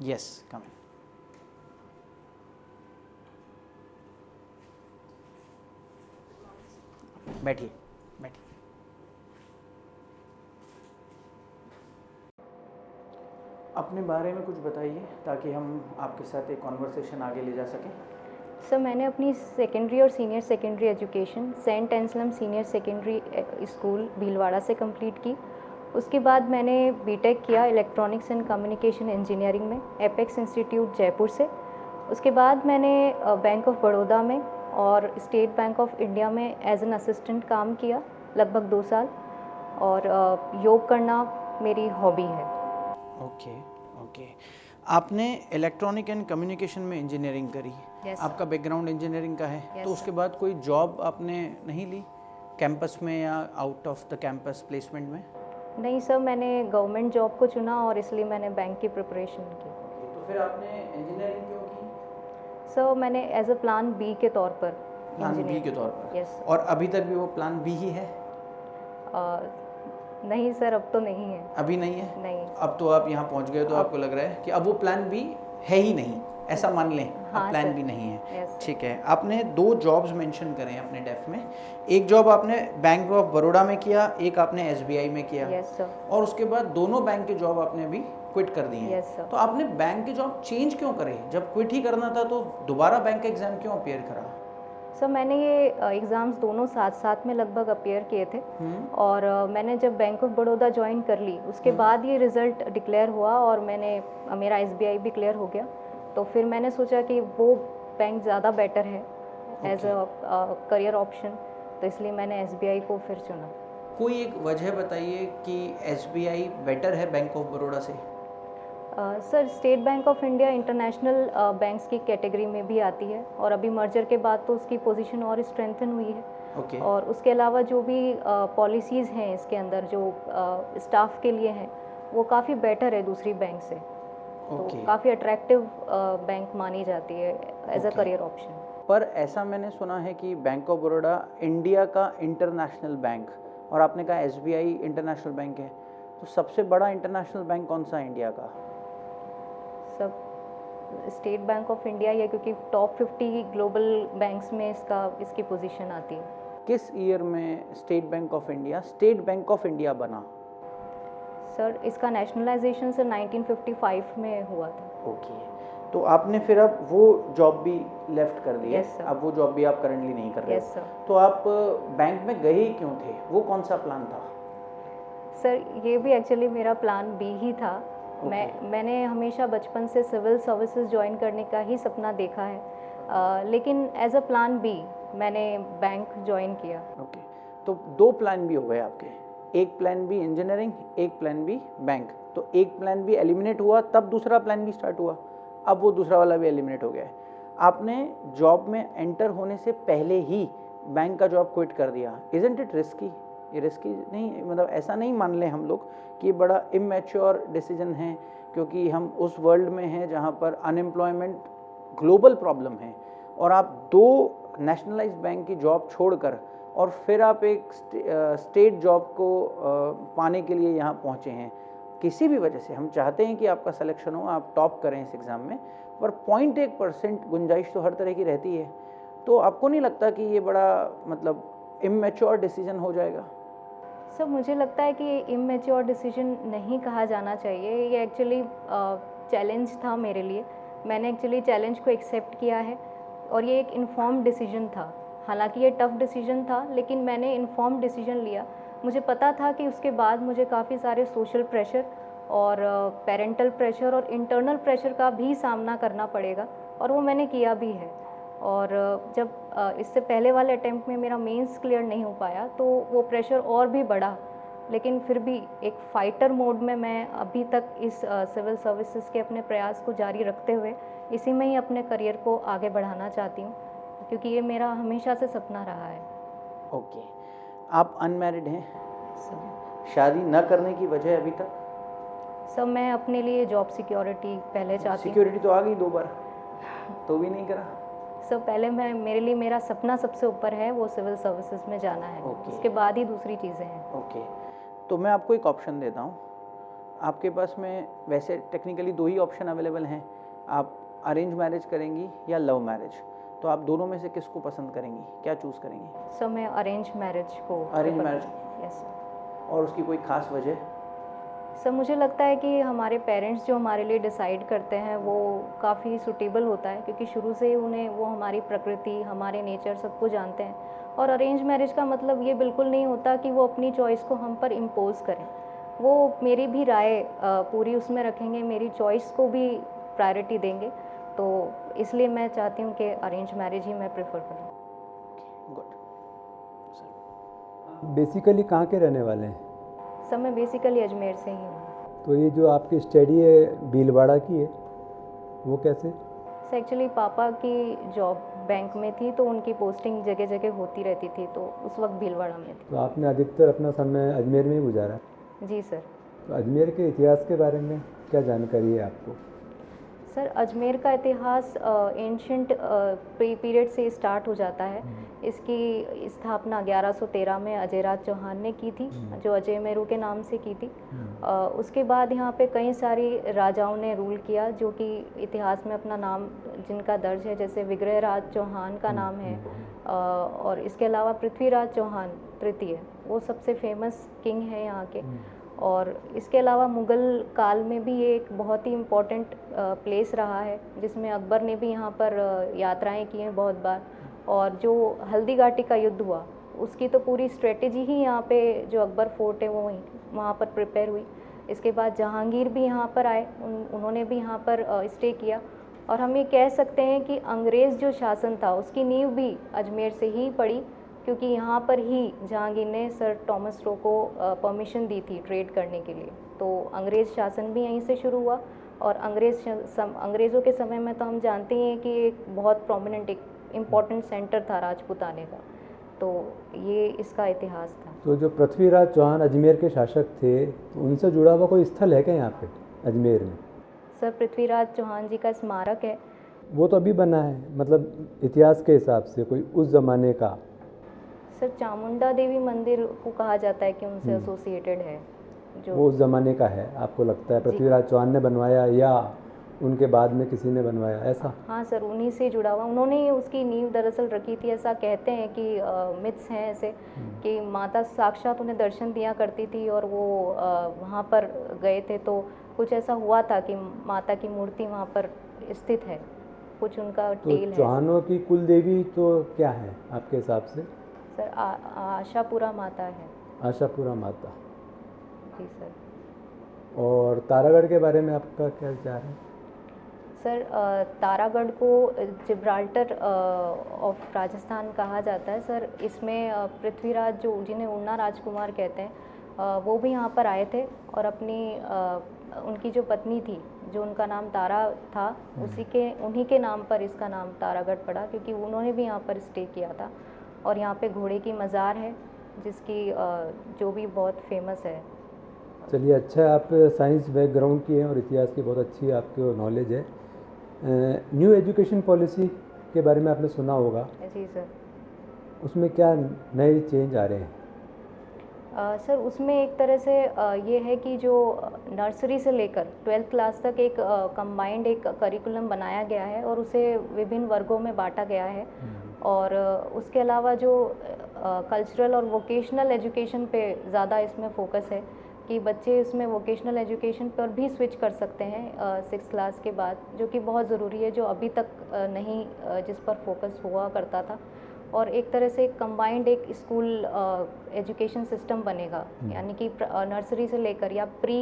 Yes, कम। बैठिए बैठिए। अपने बारे में कुछ बताइए ताकि हम आपके साथ एक कॉन्वर्सेशन आगे ले जा सकें। सर मैंने अपनी सेकेंडरी और senior secondary education Saint Anselm senior secondary school Bhilwara से कंप्लीट की। उसके बाद मैंने बीटेक किया इलेक्ट्रॉनिक्स एंड कम्युनिकेशन इंजीनियरिंग में एपेक्स इंस्टीट्यूट जयपुर से। उसके बाद मैंने बैंक ऑफ बड़ौदा में और स्टेट बैंक ऑफ इंडिया में एज एन असिस्टेंट काम किया लगभग 2 साल। और योग करना मेरी हॉबी है। Okay okay. आपने इलेक्ट्रॉनिक एंड कम्युनिकेशन में इंजीनियरिंग करी। Yes, आपका बैकग्राउंड इंजीनियरिंग का है। Yes, तो उसके बाद कोई जॉब आपने नहीं ली कैंपस में या out of the campus placement में? नहीं सर, मैंने गवर्नमेंट जॉब को चुना और इसलिए मैंने बैंक की प्रिपरेशन की। तो फिर आपने इंजीनियरिंग क्यों की? सर मैंने एज अ प्लान बी के तौर पर प्लान बी के तौर पर? यस। और अभी तक भी वो प्लान बी ही है? नहीं सर, अब तो नहीं है। अभी नहीं है? नहीं। अब तो आप यहाँ पहुँच गए तो आपको लग रहा है कि अब वो प्लान बी है ही नहीं, ऐसा मान लें? हाँ, अब प्लान सर। बी नहीं है। यस। ठीक है। आपने 2 जॉब्स मेंशन करें अपने डेफ में। एक जॉब आपने बैंक ऑफ बड़ौदा में किया, एक आपने एसबीआई में किया। Yes sir. और उसके बाद दोनों बैंक के जॉब आपने अभी क्विट कर दी हैं। Yes sir. तो आपने बैंक के जॉब चेंज क्यों करे? जब क्विट ही करना था तो दोबारा बैंक का एग्जाम क्यों अपेयर करा? सर मैंने ये एग्ज़ाम्स दोनों साथ साथ में लगभग अपेयर किए थे। और मैंने जब बैंक ऑफ बड़ौदा ज्वाइन कर ली उसके बाद ये रिज़ल्ट डिक्लेयर हुआ और मेरा एसबीआई भी क्लियर हो गया। तो फिर मैंने सोचा कि वो बैंक ज़्यादा बेटर है एज अ करियर ऑप्शन, तो इसलिए मैंने एसबीआई को फिर चुना। कोई एक वजह बताइए कि एसबीआई बेटर है बैंक ऑफ बड़ौदा से? Sir state Bank of India international banks की कैटेगरी में भी आती है और अभी मर्जर के बाद तो उसकी पोजीशन और स्ट्रेंथन हुई है। ओके। और उसके अलावा जो भी पॉलिसीज़ हैं इसके अंदर जो स्टाफ के लिए हैं वो काफ़ी बेटर है दूसरी बैंक से। तो काफ़ी अट्रैक्टिव बैंक मानी जाती है एज अ करियर ऑप्शन। पर ऐसा मैंने सुना है कि बैंक ऑफ बड़ौदा इंडिया का इंटरनेशनल बैंक, और आपने कहा एसबीआई इंटरनेशनल बैंक है, तो सबसे बड़ा इंटरनेशनल बैंक कौन सा है इंडिया का? सब स्टेट बैंक ऑफ इंडिया है क्योंकि टॉप 50 ग्लोबल बैंक्स में इसकी पोजीशन आती है। किस ईयर में स्टेट बैंक ऑफ इंडिया बना? सर इसका नेशनलाइजेशन सर 1955 में हुआ था। ओके। तो आपने फिर अब वो जॉब भी लेफ्ट कर दी है? Yes, sir. अब वो जॉब भी आप करंटली नहीं कर रहे? Yes, sir. तो आप बैंक में गए ही क्यों थे? वो कौन सा प्लान था? सर ये भी एक्चुअली मेरा प्लान बी ही था। मैंने हमेशा बचपन से सिविल सर्विसेज ज्वाइन करने का ही सपना देखा है, लेकिन एज अ प्लान बी मैंने बैंक ज्वाइन किया। ओके। तो 2 प्लान बी हो गए आपके, एक प्लान बी इंजीनियरिंग, एक प्लान बी बैंक। तो एक प्लान बी एलिमिनेट हुआ तब दूसरा प्लान बी स्टार्ट हुआ, अब वो दूसरा वाला भी एलिमिनेट हो गया है। आपने जॉब में एंटर होने से पहले ही बैंक का जॉब क्विट कर दिया। Isn't it risky? ये रिस्की नहीं, मतलब ऐसा नहीं मान लें हम लोग कि ये बड़ा इमेच्योर डिसीजन है, क्योंकि हम उस वर्ल्ड में हैं जहाँ पर अनएम्प्लॉयमेंट ग्लोबल प्रॉब्लम है, और आप 2 नेशनलाइज्ड बैंक की जॉब छोड़कर और फिर आप एक स्टेट जॉब को पाने के लिए यहाँ पहुँचे हैं। किसी भी वजह से हम चाहते हैं कि आपका सिलेक्शन हो, आप टॉप करें इस एग्ज़ाम में, पर 0.1% गुंजाइश तो हर तरह की रहती है। तो आपको नहीं लगता कि ये बड़ा मतलब इमेच्योर डिसीजन हो जाएगा? सर मुझे लगता है कि ये इमेच्योर डिसीजन नहीं कहा जाना चाहिए। ये एक्चुअली चैलेंज था मेरे लिए। मैंने एक्चुअली चैलेंज को एक्सेप्ट किया है और ये एक इन्फॉर्म्ड डिसीजन था। हालांकि ये टफ डिसीजन था लेकिन मैंने इन्फॉर्म्ड डिसीजन लिया। मुझे पता था कि उसके बाद मुझे काफ़ी सारे सोशल प्रेशर और पेरेंटल प्रेशर और इंटरनल प्रेशर का भी सामना करना पड़ेगा, और वो मैंने किया भी है। और जब इससे पहले वाले अटेम्प्ट में मेरा मेंस क्लियर नहीं हो पाया तो वो प्रेशर और भी बढ़ा, लेकिन फिर भी एक फाइटर मोड में मैं अभी तक इस सिविल सर्विसेज के अपने प्रयास को जारी रखते हुए इसी में ही अपने करियर को आगे बढ़ाना चाहती हूँ, क्योंकि ये मेरा हमेशा से सपना रहा है। ओके। आप अनमैरिड हैं? शादी न करने की वजह अभी तक? सब मैं अपने लिए जॉब सिक्योरिटी पहले चाहती हूँ। सिक्योरिटी तो आ गई 2 बार, तो भी नहीं करा? सब पहले मेरे लिए मेरा सपना सबसे ऊपर है, वो सिविल सर्विसेज में जाना है। उसके बाद ही दूसरी चीज़ें हैं। ओके। तो मैं आपको एक ऑप्शन देता हूँ। आपके पास में वैसे टेक्निकली 2 ही ऑप्शन अवेलेबल हैं, आप अरेंज मैरिज करेंगी या लव मैरिज, तो आप दोनों में से किसको पसंद करेंगी, क्या चूज़ करेंगी? सर मैं अरेंज मैरिज को अरेंज मैरिज, यस सर। और उसकी कोई ख़ास वजह? सर मुझे लगता है कि हमारे पेरेंट्स जो हमारे लिए डिसाइड करते हैं वो काफ़ी सूटेबल होता है, क्योंकि शुरू से ही उन्हें वो हमारी प्रकृति, हमारे नेचर सबको जानते हैं। और अरेंज मैरिज का मतलब ये बिल्कुल नहीं होता कि वो अपनी चॉइस को हम पर इम्पोज करें। वो मेरी भी राय पूरी उसमें रखेंगे, मेरी चॉइस को भी प्रायोरिटी देंगे, तो इसलिए मैं चाहती हूँ कि अरेंज मैरिज ही मैं प्रेफर करूँ। गुड। बेसिकली कहाँ के रहने वाले हैं? सर मैं बेसिकली अजमेर से ही हूँ। तो ये जो आपकी स्टडी है भीलवाड़ा की है, वो कैसे? सर एक्चुअली पापा की जॉब बैंक में थी, तो उनकी पोस्टिंग जगह जगह होती रहती थी, तो उस वक्त भीलवाड़ा में थी। तो आपने अधिकतर अपना समय अजमेर में ही गुजारा? जी सर। तो अजमेर के इतिहास के बारे में क्या जानकारी है आपको? सर अजमेर का इतिहास एंशंट पीरियड से स्टार्ट हो जाता है। इसकी स्थापना 1113 में अजयराज चौहान ने की थी, जो अजय मेरू के नाम से की थी। उसके बाद यहाँ पे कई सारी राजाओं ने रूल किया, जो कि इतिहास में अपना नाम जिनका दर्ज है, जैसे विग्रहराज चौहान का नाम है, और इसके अलावा पृथ्वीराज चौहान तृतीय, वो सबसे फेमस किंग है यहाँ के। और इसके अलावा मुग़ल काल में भी ये एक बहुत ही इम्पोर्टेंट प्लेस रहा है, जिसमें अकबर ने भी यहाँ पर यात्राएं की हैं बहुत बार। और जो हल्दी घाटी का युद्ध हुआ, उसकी तो पूरी स्ट्रेटेजी ही यहाँ पे जो अकबर फोर्ट है वो वहाँ पर प्रिपेयर हुई। इसके बाद जहांगीर भी यहाँ पर आए, उन्होंने भी यहाँ पर स्टे किया। और हम ये कह सकते हैं कि अंग्रेज़ जो शासन था उसकी नींव भी अजमेर से ही पड़ी, क्योंकि यहाँ पर ही जहांगीर ने सर टॉमस रो को परमिशन दी थी ट्रेड करने के लिए। तो अंग्रेज़ शासन भी यहीं से शुरू हुआ। और अंग्रेज़ों के समय में तो हम जानते ही हैं कि एक बहुत प्रोमिनेंट, एक इम्पॉर्टेंट सेंटर था राजपूताने का। तो ये इसका इतिहास था। तो जो पृथ्वीराज चौहान अजमेर के शासक थे, तो उनसे जुड़ा हुआ कोई स्थल है क्या यहाँ पे अजमेर में? सर पृथ्वीराज चौहान जी का स्मारक है। वो तो अभी बना है, मतलब इतिहास के हिसाब से कोई उस ज़माने का? सर चामुंडा देवी मंदिर को कहा जाता है कि उनसे एसोसिएटेड है, जो वो उस ज़माने का है आपको लगता है? पृथ्वीराज चौहान ने बनवाया या उनके बाद में किसी ने बनवाया, ऐसा? हाँ सर, उन्हीं से जुड़ा हुआ, उन्होंने ही उसकी नींव दरअसल रखी थी। ऐसा कहते हैं कि मिथ्स हैं ऐसे कि माता साक्षात उन्हें दर्शन दिया करती थी, और वो वहाँ पर गए थे, तो कुछ ऐसा हुआ था कि माता की मूर्ति वहाँ पर स्थित है, कुछ उनका तो टेल है। चौहानों की कुल देवी तो क्या है आपके हिसाब से? सर आशापुरा माता है। आशापुरा माता। जी सर। और तारागढ़ के बारे में आपका क्या विचार है? सर तारागढ़ को जिब्राल्टर ऑफ राजस्थान कहा जाता है। सर इसमें पृथ्वीराज, जो जिन्हें उन्ना राजकुमार कहते हैं, वो भी यहाँ पर आए थे, और अपनी उनकी जो पत्नी थी, जो उनका नाम तारा था, उन्हीं के नाम पर इसका नाम तारागढ़ पड़ा, क्योंकि उन्होंने भी यहाँ पर स्टे किया था। और यहाँ पे घोड़े की मज़ार है, जिसकी जो भी बहुत फेमस है। चलिए, अच्छा है, आप साइंस बैकग्राउंड की हैं और इतिहास की बहुत अच्छी आपको नॉलेज है। न्यू एजुकेशन पॉलिसी के बारे में आपने सुना होगा। जी सर। उसमें क्या नए चेंज आ रहे हैं? सर उसमें एक तरह से ये है कि जो नर्सरी से लेकर 12th क्लास तक एक कंबाइंड एक करिकुलम बनाया गया है, और उसे विभिन्न वर्गों में बांटा गया है। और उसके अलावा जो कल्चरल और वोकेशनल एजुकेशन पे ज़्यादा इसमें फोकस है, कि बच्चे इसमें वोकेशनल एजुकेशन पर भी स्विच कर सकते हैं 6th क्लास के बाद, जो कि बहुत ज़रूरी है, जो अभी तक नहीं जिस पर फोकस हुआ करता था। और एक तरह से कंबाइंड एक स्कूल एजुकेशन सिस्टम बनेगा, यानी कि नर्सरी से लेकर या प्री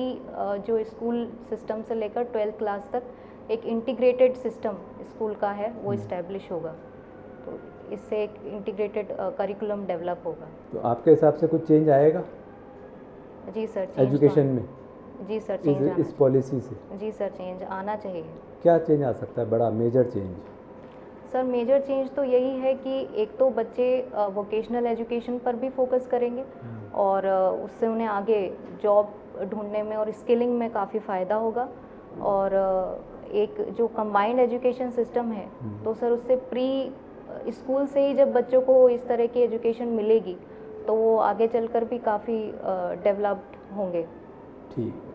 जो स्कूल सिस्टम से लेकर 12th क्लास तक एक इंटीग्रेटेड सिस्टम स्कूल का है वो इस्टेब्लिश होगा। तो इससे एक इंटीग्रेटेड करिकुलम डेवलप होगा। तो आपके हिसाब से कुछ चेंज आएगा? जी सर, एजुकेशन में? जी सर, चेंज इस पॉलिसी से? जी सर, चेंज आना चाहिए। क्या चेंज आ सकता है, बड़ा major change? Sir major change तो यही है कि एक तो बच्चे वोकेशनल एजुकेशन पर भी फोकस करेंगे, और उससे उन्हें आगे जॉब ढूंढने में और स्किलिंग में काफ़ी फ़ायदा होगा। और एक जो कंबाइंड एजुकेशन सिस्टम है, तो सर उससे प्री स्कूल से ही जब बच्चों को इस तरह की एजुकेशन मिलेगी, तो वो आगे चलकर भी काफ़ी डेवलप्ड होंगे। ठीक है।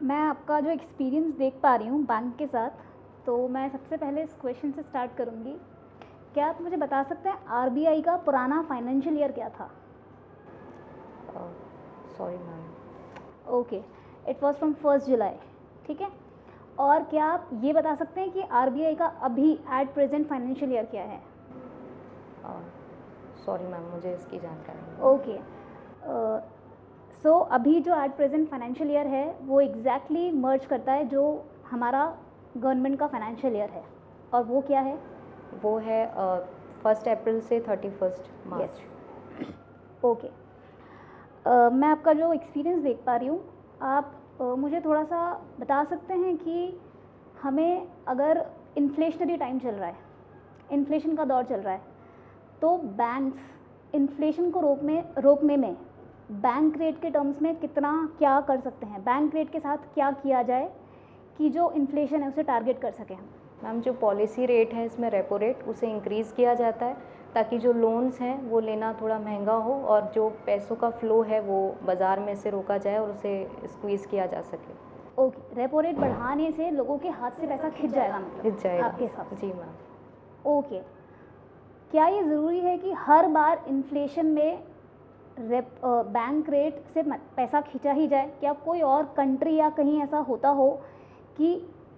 मैं आपका जो एक्सपीरियंस देख पा रही हूँ बैंक के साथ, तो मैं सबसे पहले इस क्वेश्चन से स्टार्ट करूँगी। क्या आप मुझे बता सकते हैं आरबीआई का पुराना फाइनेंशियल ईयर क्या था? Sorry ma'am. Okay, it was from 1 जुलाई, ठीक है। और क्या आप ये बता सकते हैं कि आरबीआई का अभी एट प्रेजेंट फाइनेंशियल ईयर क्या है? सॉरी मैम, मुझे इसकी जानकारी नहीं। ओके, सो अभी जो एट प्रेजेंट फाइनेंशियल ईयर है वो एग्जैक्टली मर्ज करता है जो हमारा गवर्नमेंट का फाइनेंशियल ईयर है, और वो क्या है? वो है 1 अप्रैल से 31 मार्च। ओके, मैं आपका जो एक्सपीरियंस देख पा रही हूँ, आप मुझे थोड़ा सा बता सकते हैं कि हमें अगर इन्फ्लेशनरी टाइम चल रहा है, इन्फ्लेशन का दौर चल रहा है, तो बैंक्स इन्फ्लेशन को रोकने में बैंक रेट के टर्म्स में कितना क्या कर सकते हैं? बैंक रेट के साथ क्या किया जाए कि जो इन्फ्लेशन है उसे टारगेट कर सकें हम? मैम, जो पॉलिसी रेट है इसमें रेपो रेट, उसे इंक्रीज़ किया जाता है ताकि जो लोन्स हैं वो लेना थोड़ा महंगा हो और जो पैसों का फ़्लो है वो बाज़ार में से रोका जाए और उसे स्क्वीज़ किया जा सके। ओके, रेपो रेट बढ़ाने से लोगों के हाथ से पैसा खिंच जाएगा, मतलब खिंच जाएगा आपके हिसाब से? जी मैम। ओके, क्या ये ज़रूरी है कि हर बार इन्फ्लेशन में बैंक रेट से पैसा खींचा ही जाए? क्या कोई और कंट्री या कहीं ऐसा होता हो कि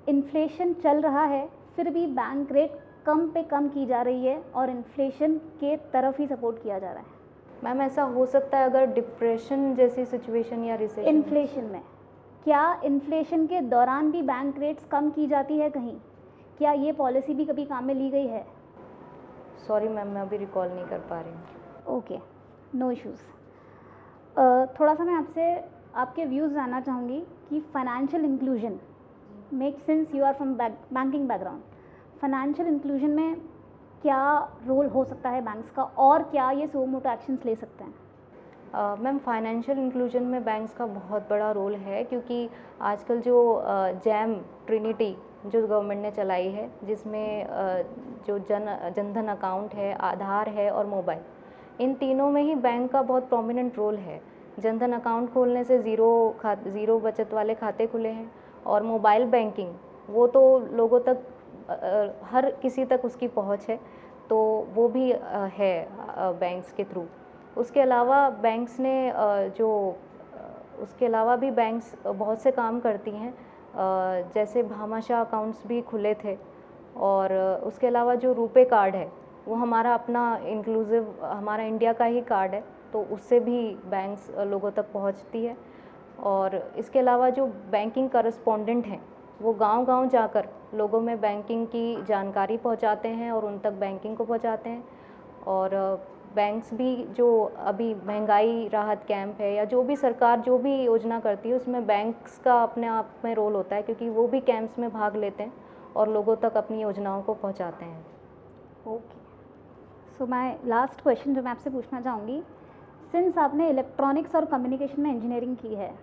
इन्फ्लेशन चल रहा है फिर भी बैंक रेट कम पे कम की जा रही है और इन्फ्लेशन के तरफ ही सपोर्ट किया जा रहा है? मैम, ऐसा हो सकता है अगर डिप्रेशन जैसी सिचुएशन या रिसेशन। इन्फ्लेशन में क्या इन्फ्लेशन के दौरान भी बैंक रेट्स कम की जाती है कहीं? क्या ये पॉलिसी भी कभी काम में ली गई है? सॉरी मैम, मैं अभी रिकॉल नहीं कर पा रही हूँ। Okay, no issues. थोड़ा सा मैं आपसे आपके व्यूज़ जानना चाहूँगी कि financial inclusion make sense, you are from banking background, financial inclusion में क्या रोल हो सकता है बैंक्स का, और क्या ये सो मोटो एक्शंस ले सकते हैं? मैम, फाइनेंशियल इंक्लूजन में बैंक्स का बहुत बड़ा रोल है क्योंकि आजकल जो जैम ट्रिनिटी जो गवर्नमेंट ने चलाई है, जिसमें जो जनधन अकाउंट है, आधार है और मोबाइल, इन तीनों में ही बैंक का बहुत प्रोमिनेंट रोल है। जनधन अकाउंट खोलने से ज़ीरो बचत वाले खाते खुले हैं, और मोबाइल बैंकिंग वो तो लोगों तक हर किसी तक उसकी पहुंच है, तो वो भी है बैंक्स के थ्रू। उसके अलावा बैंक्स ने उसके अलावा भी बैंक्स बहुत से काम करती हैं, जैसे भामाशाह अकाउंट्स भी खुले थे, और उसके अलावा जो रुपे कार्ड है वो हमारा अपना इंक्लूसिव हमारा इंडिया का ही कार्ड है, तो उससे भी बैंक्स लोगों तक पहुंचती है। और इसके अलावा जो बैंकिंग करस्पॉन्डेंट हैं वो गांव-गांव जाकर लोगों में बैंकिंग की जानकारी पहुंचाते हैं और उन तक बैंकिंग को पहुंचाते हैं। और बैंक्स भी जो अभी महंगाई राहत कैंप है या जो भी सरकार जो भी योजना करती है उसमें बैंक्स का अपने आप में रोल होता है, क्योंकि वो भी कैंप्स में भाग लेते हैं और लोगों तक अपनी योजनाओं को पहुंचाते हैं। Okay, so my last question जो मैं आपसे पूछना चाहूँगी, सिंस आपने इलेक्ट्रॉनिक्स और कम्युनिकेशन में इंजीनियरिंग की है,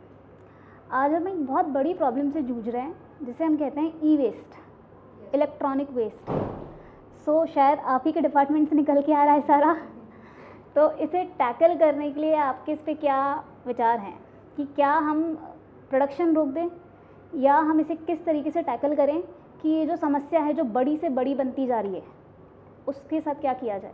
आज हम एक बहुत बड़ी प्रॉब्लम से जूझ रहे हैं जिसे हम कहते हैं ई वेस्ट, इलेक्ट्रॉनिक वेस्ट। सो शायद आप ही के डिपार्टमेंट से निकल के आ रहा है सारा, तो इसे टैकल करने के लिए आपके इस पे क्या विचार हैं कि क्या हम प्रोडक्शन रोक दें या हम इसे किस तरीके से टैकल करें कि ये जो समस्या है जो बड़ी से बड़ी बनती जा रही है उसके साथ क्या किया जाए?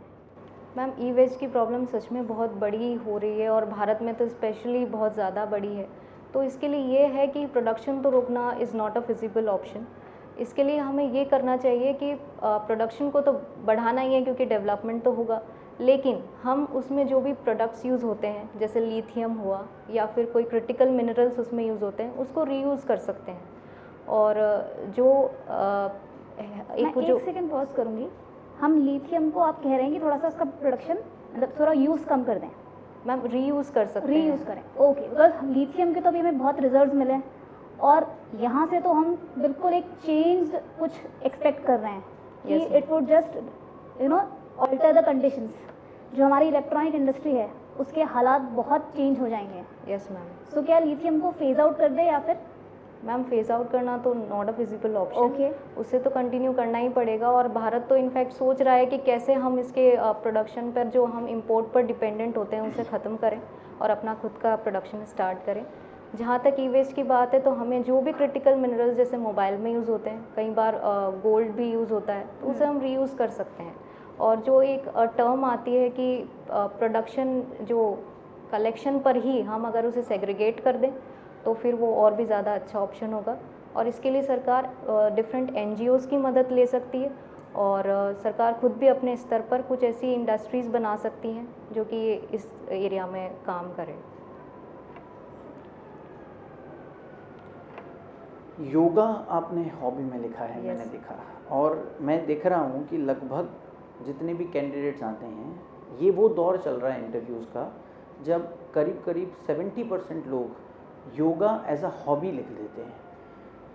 मैम, ई वेस्ट की प्रॉब्लम सच में बहुत बड़ी हो रही है और भारत में तो स्पेशली बहुत ज़्यादा बड़ी है। तो इसके लिए ये है कि प्रोडक्शन तो रोकना is not a feasible option. इसके लिए हमें ये करना चाहिए कि प्रोडक्शन को तो बढ़ाना ही है क्योंकि डेवलपमेंट तो होगा, लेकिन हम उसमें जो भी प्रोडक्ट्स यूज़ होते हैं जैसे लिथियम हुआ या फिर कोई क्रिटिकल मिनरल्स उसमें यूज़ होते हैं उसको रीयूज़ कर सकते हैं। और जो एक सेकंड पॉज करूँगी, हम लिथियम को आप कह रहे हैं कि थोड़ा सा उसका प्रोडक्शन मतलब थोड़ा यूज़ कम कर दें? मैम, रीयूज़ कर सकते हैं। रीयूज़ करें, ओके, बिकॉज लिथियम के तो अभी हमें बहुत रिजल्ट्स मिले हैं और यहाँ से तो हम बिल्कुल एक चेंज कुछ एक्सपेक्ट कर रहे हैं कि it would just alter the conditions. जो हमारी इलेक्ट्रॉनिक इंडस्ट्री है उसके हालात बहुत चेंज हो जाएंगे। Yes ma'am. सो क्या लिथियम को फेज आउट कर दे या फिर? मैम, फेज आउट करना तो not a feasible option. Okay, उसे तो कंटिन्यू करना ही पड़ेगा और भारत तो इनफैक्ट सोच रहा है कि कैसे हम इसके प्रोडक्शन पर जो हम इंपोर्ट पर डिपेंडेंट होते हैं उसे ख़त्म करें और अपना खुद का प्रोडक्शन स्टार्ट करें, जहाँ तक ई वेस्ट की बात है, तो हमें जो भी क्रिटिकल मिनरल्स जैसे मोबाइल में यूज़ होते हैं, कई बार गोल्ड भी यूज़ होता है, तो उसे हम रीयूज़ कर सकते हैं। और जो एक टर्म आती है कि प्रोडक्शन जो कलेक्शन पर ही हम अगर उसे सेग्रीगेट कर दें तो फिर वो और भी ज़्यादा अच्छा ऑप्शन होगा। और इसके लिए सरकार डिफरेंट एनजीओज़ की मदद ले सकती है, और सरकार खुद भी अपने स्तर पर कुछ ऐसी इंडस्ट्रीज़ बना सकती हैं जो कि इस एरिया में काम करें। योगा आपने हॉबी में लिखा है, Yes. मैंने देखा, और मैं देख रहा हूँ कि लगभग जितने भी कैंडिडेट्स आते हैं, ये वो दौर चल रहा है इंटरव्यूज़ का जब करीब करीब 70% लोग योगा एज अ हॉबी लिख देते हैं।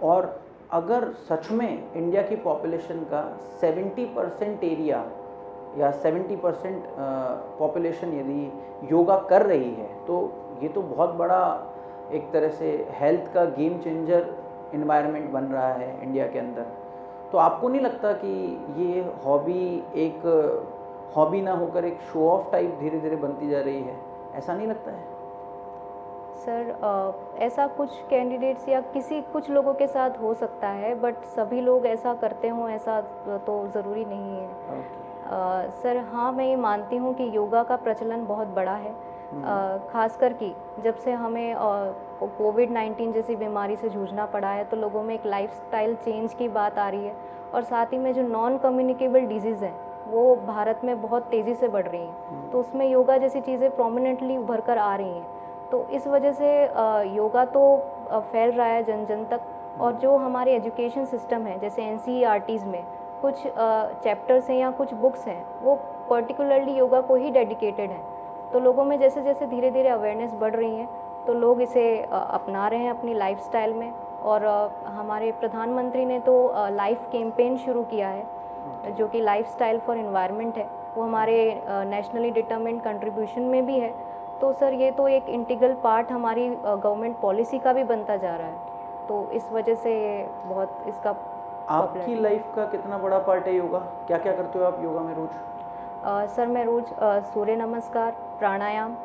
और अगर सच में इंडिया की पॉपुलेशन का 70% एरिया या 70% पॉपुलेशन यदि योगा कर रही है, तो ये तो बहुत बड़ा एक तरह से हेल्थ का गेम चेंजर इन्वायरमेंट बन रहा है इंडिया के अंदर। तो आपको नहीं लगता कि ये हॉबी एक हॉबी ना होकर एक शो ऑफ टाइप धीरे धीरे बनती जा रही है? ऐसा नहीं लगता है? सर ऐसा कुछ कैंडिडेट्स या कुछ लोगों के साथ हो सकता है, बट सभी लोग ऐसा करते हों ऐसा तो ज़रूरी नहीं है। सर हाँ, मैं ये मानती हूँ कि योगा का प्रचलन बहुत बड़ा है, खासकर कि जब से हमें कोविड-19 जैसी बीमारी से जूझना पड़ा है, तो लोगों में एक लाइफस्टाइल चेंज की बात आ रही है, और साथ ही में जो नॉन कम्युनिकेबल डिजीज़ हैं वो भारत में बहुत तेज़ी से बढ़ रही हैं, तो उसमें योगा जैसी चीज़ें प्रोमिनेंटली उभर कर आ रही हैं। तो इस वजह से योगा तो फैल रहा है जन जन तक। और जो हमारे एजुकेशन सिस्टम है, जैसे एनसीईआरटीज़ में कुछ चैप्टर्स हैं या कुछ बुक्स हैं, वो पर्टिकुलरली योगा को ही डेडिकेटेड हैं। तो लोगों में जैसे जैसे धीरे धीरे अवेयरनेस बढ़ रही है, तो लोग इसे अपना रहे हैं अपनी लाइफस्टाइल में। और हमारे प्रधानमंत्री ने तो लाइफ कैंपेन शुरू किया है जो कि लाइफस्टाइल फॉर एनवायरनमेंट है, वो हमारे नेशनली डिटरमिन्ड कंट्रीब्यूशन में भी है। तो सर ये तो एक इंटीग्रल पार्ट हमारी गवर्नमेंट पॉलिसी का भी बनता जा रहा है, तो इस वजह से बहुत इसका आपकी लाइफ का कितना बड़ा पार्ट है योगा? क्या क्या करते हो आप योगा में रोज? सर मैं रोज़ सूर्य नमस्कार, प्राणायाम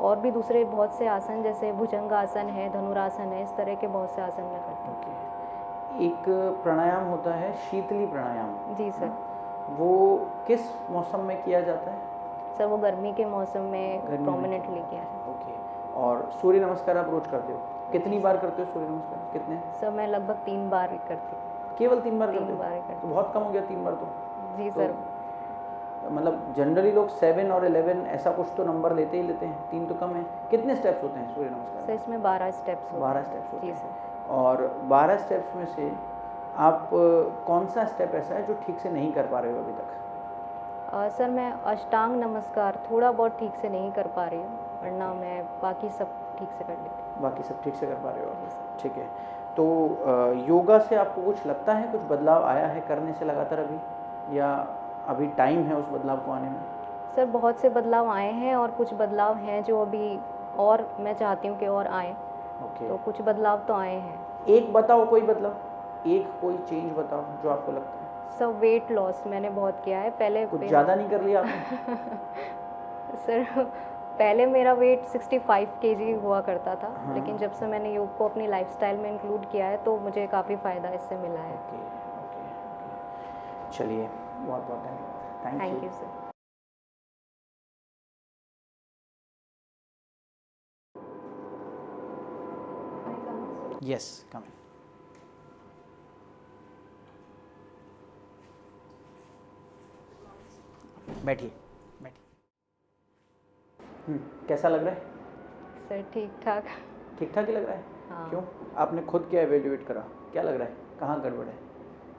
और भी दूसरे बहुत से आसन, जैसे भुजंगासन है, धनुरासन है, इस तरह के बहुत से आसन मैं करती हूँ। एक प्राणायाम होता है शीतली प्राणायाम। जी सर। वो किस मौसम में किया जाता है? सर वो गर्मी के मौसम में प्रोमिनेंटली किया जाता है। ओके। और सूर्य नमस्कार आप रोज करते हो? कितनी बार करते हो सूर्य नमस्कार? कितने? सर मैं लगभग 3 बार करती हूँ। केवल 3 बार करते हो? 3 बार करती तो बहुत कम हो गया 3 बार तो। जी सर। मतलब जनरली लोग 7 और 11 ऐसा कुछ तो नंबर लेते ही लेते हैं, 3 तो कम है। कितने स्टेप्स होते हैं सूर्य नमस्कार? सर इसमें 12 स्टेप्स होते हैं। 12 स्टेप्स होते जी हैं। सर। और 12 स्टेप्स में से आप कौन सा स्टेप ऐसा है जो ठीक से नहीं कर पा रहे हो अभी तक? सर मैं अष्टांग नमस्कार थोड़ा बहुत ठीक से नहीं कर पा रही हूँ, वरना मैं बाकी सब ठीक से कर लेती हूँ। बाकी सब ठीक से कर पा रहे हो? ठीक है। तो योगा से आपको कुछ लगता है, कुछ बदलाव आया है करने से लगातार अभी, या अभी टाइम है उस बदलाव को आने में? सर बहुत से बदलाव आए हैं, और कुछ बदलाव हैं जो अभी और मैं चाहती हूँ कि और आए। ओके। तो कुछ बदलाव तो आए हैं। एक बताओ, कोई बदलाव, एक कोई चेंज बताओ जो आपको लगता है। सर वेट लॉस मैंने बहुत किया है। पहले कुछ ज़्यादा नहीं कर लिया आपने? सर पहले मेरा वेट 65 केजी हुआ करता था, हाँ। लेकिन जब से मैंने योग को अपनी लाइफस्टाइल में इंक्लूड किया है तो मुझे काफ़ी फ़ायदा इससे मिला है। Okay okay. चलिए, बहुत बहुत धन्यवाद। Thank you sir. यस, कम। बैठिए बैठिए। कैसा लग रहा है? सर ठीक ठाक। ठीक ठाक ही लग रहा है? हाँ। क्यों? आपने खुद क्या एवेल्युएट करा? क्या लग रहा है, कहाँ गड़बड़ है?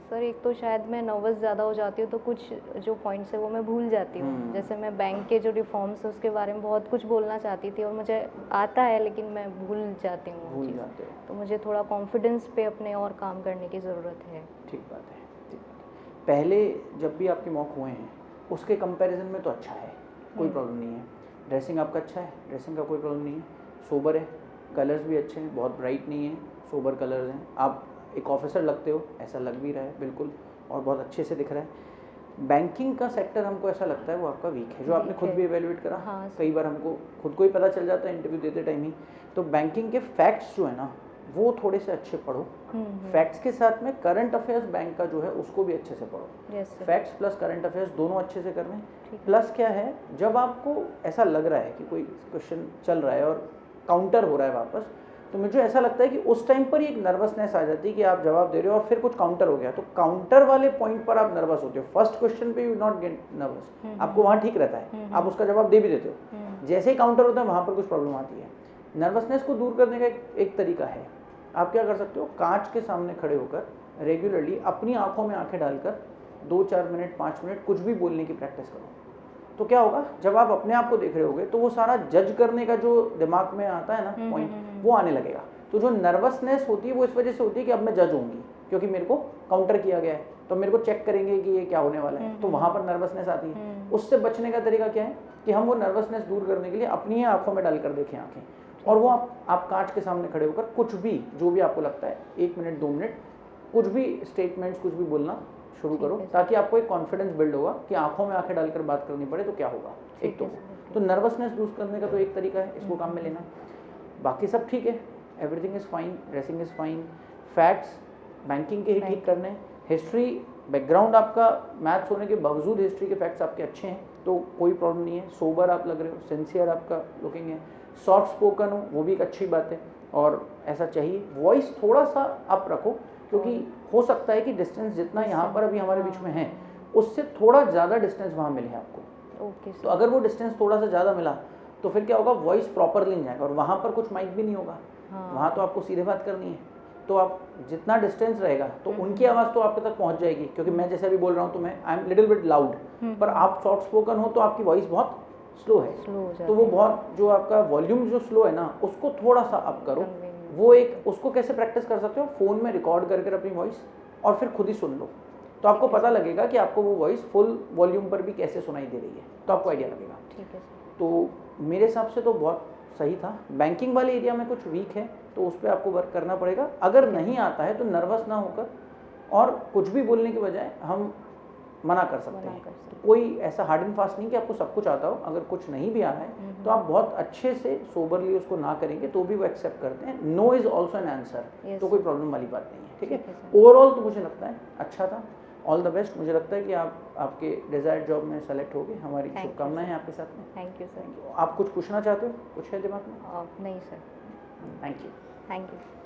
सर एक तो शायद मैं नर्वस ज़्यादा हो जाती हूँ, तो कुछ जो पॉइंट्स है वो मैं भूल जाती हूँ। जैसे मैं बैंक के जो रिफॉर्म्स है उसके बारे में बहुत कुछ बोलना चाहती थी, और मुझे आता है लेकिन मैं भूल जाती हूँ। भूल जाते हो? तो मुझे थोड़ा कॉन्फिडेंस पे अपने और काम करने की ज़रूरत है। ठीक बात है, ठीक बात है। पहले जब भी आपके मॉक हुए हैं उसके कंपैरिजन में तो अच्छा है, कोई प्रॉब्लम नहीं है। ड्रेसिंग आपका अच्छा है, ड्रेसिंग का कोई प्रॉब्लम नहीं है, सोबर है, कलर्स भी अच्छे हैं, बहुत ब्राइट नहीं है, सोबर कलर्स हैं। आप एक ऑफिसर लगते हो, ऐसा लग भी रहा है बिल्कुल, और बहुत अच्छे से दिख रहा है। बैंकिंग का सेक्टर हमको ऐसा लगता है वो आपका वीक है, जो आपने खुद भी एवेल्युएट करा। हाँ, कई बार हमको खुद को ही पता चल जाता है इंटरव्यू देते टाइम ही। तो बैंकिंग के फैक्ट्स जो है ना वो थोड़े से अच्छे पढ़ो। फैक्ट्स के साथ में करंट अफेयर्स बैंक का जो है उसको भी अच्छे से पढ़ो। फैक्ट्स प्लस करंट अफेयर्स दोनों अच्छे से करने। प्लस क्या है, जब आपको ऐसा लग रहा है कि कोई क्वेश्चन चल रहा है और काउंटर हो रहा है वापस, तो मुझे ऐसा लगता है कि उस टाइम पर ही एक नर्वसनेस आ जाती है कि आप जवाब दे रहे हो और फिर कुछ काउंटर हो गया, तो काउंटर वाले पॉइंट पर आप नर्वस होते हो। फर्स्ट क्वेश्चन पे यू नॉट गेट नर्वस, आपको वहाँ ठीक रहता है, आप उसका जवाब दे भी देते हो। जैसे ही काउंटर होता है वहाँ पर कुछ प्रॉब्लम आती है। नर्वसनेस को दूर करने का एक तरीका है, आप क्या कर सकते हो, कांच के सामने खड़े होकर रेगुलरली अपनी आंखों में आंखें डालकर 2-4 मिनट 5 मिनट कुछ भी बोलने की प्रैक्टिस करो। तो क्या होगा, जब आप अपने आप को देख रहे होगे तो वो सारा जज करने का जो दिमाग में आता है ना पॉइंट, वो आने लगेगा। तो जो नर्वसनेस होती है वो इस वजह से होती है कि अब मैं जज होंगी, क्योंकि मेरे को काउंटर किया गया है, तो मेरे को चेक करेंगे कि ये क्या होने वाला है, तो वहाँ पर नर्वसनेस आती है। उससे बचने का तरीका क्या है कि हम वो नर्वसनेस दूर करने के लिए अपनी ही आंखों में डालकर देखें आंखें, और वो आप कांच के सामने खड़े होकर कुछ भी, जो भी आपको लगता है 1 मिनट 2 मिनट कुछ भी स्टेटमेंट्स कुछ भी बोलना शुरू करो, ताकि आपको एक कॉन्फिडेंस बिल्ड होगा कि आंखों में आंखें डालकर बात करनी पड़े तो क्या होगा। एक तो नर्वसनेस दूर करने का तो एक तरीका है, इसको काम में लेना। बाकी सब ठीक है, everything is fine, dressing is fine, facts banking के ही ठीक करने। हिस्ट्री बैकग्राउंड आपका मैथ्स होने के बावजूद हिस्ट्री के फैक्ट्स आपके अच्छे हैं, तो कोई प्रॉब्लम नहीं है। सोबर आप लग रहे हो, सिंसियर आपका लुकिंग है, सॉफ्ट स्पोकन हो, वो भी एक अच्छी बात है और ऐसा चाहिए। वॉइस थोड़ा सा अप रखो, क्योंकि हो सकता है कि डिस्टेंस जितना यहाँ पर अभी हमारे बीच में है उससे थोड़ा ज़्यादा डिस्टेंस वहाँ मिले आपको। तो अगर वो डिस्टेंस थोड़ा सा ज़्यादा मिला तो फिर क्या होगा, वॉइस प्रॉपरली नहीं जाएगा और वहाँ पर कुछ माइक भी नहीं होगा। वहाँ तो आपको सीधे बात करनी है, तो आप जितना डिस्टेंस रहेगा तो उनकी आवाज़ तो आपके तक पहुँच जाएगी, क्योंकि मैं जैसे अभी बोल रहा हूँ तो मैं I am little bit loud, पर आप सॉफ्ट स्पोकन हो तो आपकी वॉइस बहुत स्लो है, तो वो बहुत जो आपका वॉल्यूम जो स्लो है ना उसको थोड़ा सा अप करो। वो एक उसको कैसे प्रैक्टिस कर सकते हो, फ़ोन में रिकॉर्ड करके अपनी वॉइस और फिर खुद ही सुन लो, तो आपको पता लगेगा कि आपको वो वॉइस फुल वॉल्यूम पर भी कैसे सुनाई दे रही है, तो आपको आइडिया लगेगा। ठीक है। तो मेरे हिसाब से तो बहुत सही था। बैंकिंग वाले एरिया में कुछ वीक है तो उस पर आपको वर्क करना पड़ेगा। अगर नहीं आता है तो नर्वस ना होकर और कुछ भी बोलने के बजाय हम मना कर सकते हैं। कोई ऐसा हार्ड एंड फास्ट नहीं कि आपको सब कुछ आता हो, अगर कुछ नहीं भी आ रहा है तो आप बहुत अच्छे से सोबरली उसको ना करेंगे तो भी वो एक्सेप्ट करते हैं। No is also an answer, तो कोई प्रॉब्लम वाली बात नहीं है। ठीक है, ओवरऑल तो मुझे लगता है अच्छा था। All the best. मुझे लगता है कि आप आपके डिज़ायर्ड जॉब में सेलेक्ट होगे। हमारी शुभकामनाएं हैं आपके साथ में। Thank you sir. आप कुछ पूछना चाहते हो, कुछ है दिमाग में? नहीं sir. Thank you. Thank you.